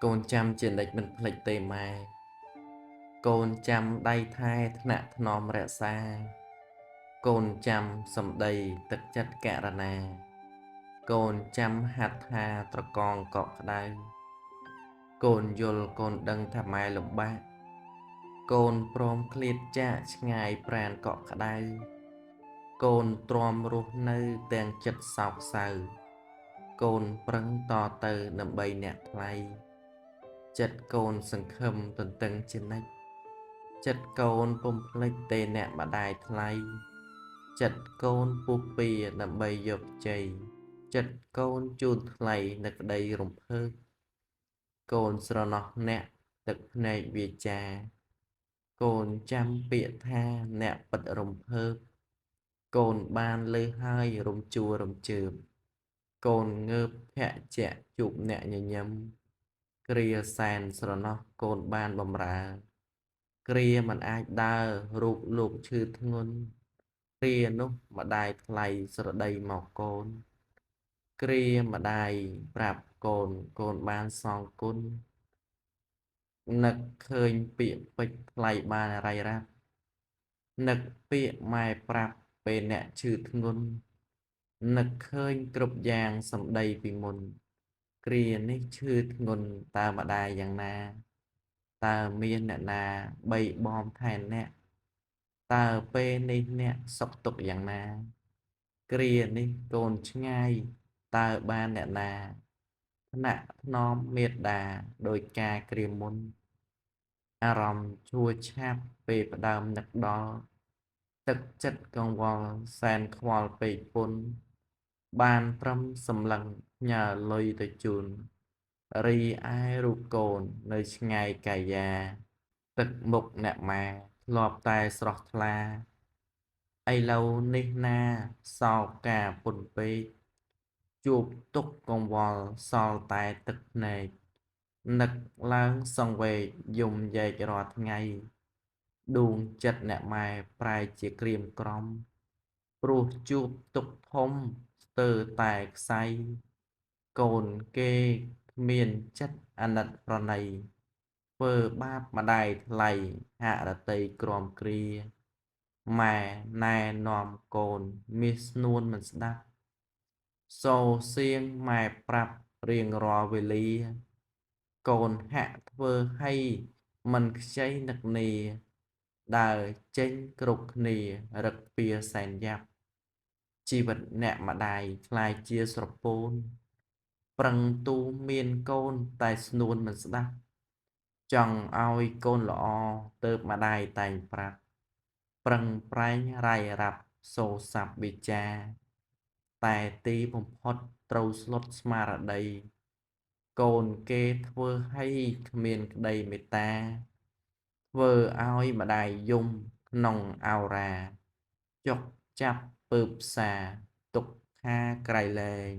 កូនចាំជានិច្ចមិនភ្លេចទេម៉ែកូនចាំដៃថែថ្នាក់ថ្នមរក្សាកូនចាំសម្ដីទឹកចិត្តករុណាកូនចាំហាត់ថាត្រកងកក់ក្ដៅកូនយល់កូនដឹងថាម៉ែលំបាកកូនព្រមឃ្លាតចាកឆ្ងាយប្រានកក់ក្ដៅកូនទ្រាំរស់នៅទាំងចិត្តសោកសៅកូនប្រឹងតទៅដើម្បីអ្នកថ្លៃចិត្តកូនសង្ឃឹមទន្ទឹងជានិច្ចចិត្តកូនពុំភ្លេចទេអ្នកម្ដាយថ្លៃចិត្តកូនពុះពៀដើម្បីយកជ័យចិត្តកូនជូនថ្លៃនឹកក្ដីរំភើបកូនស្រណោះអ្នកទឹកភ្នែកវាចាកូនចាំពាក្យថាអ្នកពិតរំភើបកូនបានលើហើយរំជួររំជើបកូនងើបភ័ក្រជាជួបអ្នកញញឹមគ្រាសែនស្រណោះកូនបានបំរើគ្រាមិនអាចដើររូបលោកឈឺធ្ងន់គ្រានោះម្ដាយថ្លៃស្រដីមកកូនគ្រាម្ដាយប្រាប់កូនកូនបានសងគុណនឹកឃើញពាក្យពេចន៍ថ្លៃបានរៃរ៉ាប់នឹកពាក្យម៉ែប្រាប់ពេលអ្នកឈឺធ្ងន់នឹកឃើញគ្រប់យ៉ាងសម្ដីពីមុនគ្រានេះឈឺធ្ងន់តើម្ដាយយ៉ាងណាតើមានអ្នកណាបីបមថែអ្នកតើពេលនេះអ្នកសុខទុក្ខយ៉ាងណាគ្រានេះកូនឆ្ងាយតើបានអ្នកណាថ្នាក់ថ្នមមេត្តាដោយការគ្រាមុនអារម្មណ៍ឈួរឆាប់ពេលផ្ដើមនឹកដល់ទឹកចិត្តកង្វល់សែនខ្វល់ពេកពុនបានត្រឹមសម្លឹងញើលុយទៅជូនរីឯរូបកូននៅឆ្ងាយកាយាទឹកមុខអ្នកម៉ែធ្លាប់តែស្រស់ថ្លាឥឡូវនេះណាសោកការពុនពេកជួបទុក្ខកង្វល់សល់តែទឹកភ្នែកនឹកឡើងសង្វេគយំយែករាល់ថ្ងៃដួងចិត្តអ្នកម៉ែប្រែជាក្រៀមក្រំព្រោះជួបទុក្ខធំស្ទើរតែខ្សែកូនគេគ្មានចិត្តអាណិតប្រណីធ្វើបាបម្ដាយថ្លៃហរតីក្រំគ្រាម៉ែណែនាំកូនមាសស្នួនមិនស្ដាប់សូរសៀងម៉ែប្រាប់រៀងរាល់វេលាកូនហាក់ធ្វើឲ្យមិនខ្ចីនឹកនាដើរចេញគ្រប់គ្នារឹកពៀសែនយ៉ាប់ជីវិតអ្នកម្ដាយខ្លាយជាស្រពោនប្រឹងទូមានកូនតែស្នួនមិនស្ដាប់ចង់ឲ្យកូនល្អទើបម្ដាយតែងប្រាប់ប្រឹងប្រែងរាយរាប់សូរស័ព្ទវិចារតែទីបំផុតត្រូវស្លុតស្មារតីកូនគេធ្វើឲ្យគ្មានក្ដីមេត្តាធ្វើឲ្យម្ដាយយំក្នុងអោរាចុកចាប់ពើបផ្សាទុកខាក្រៃលែង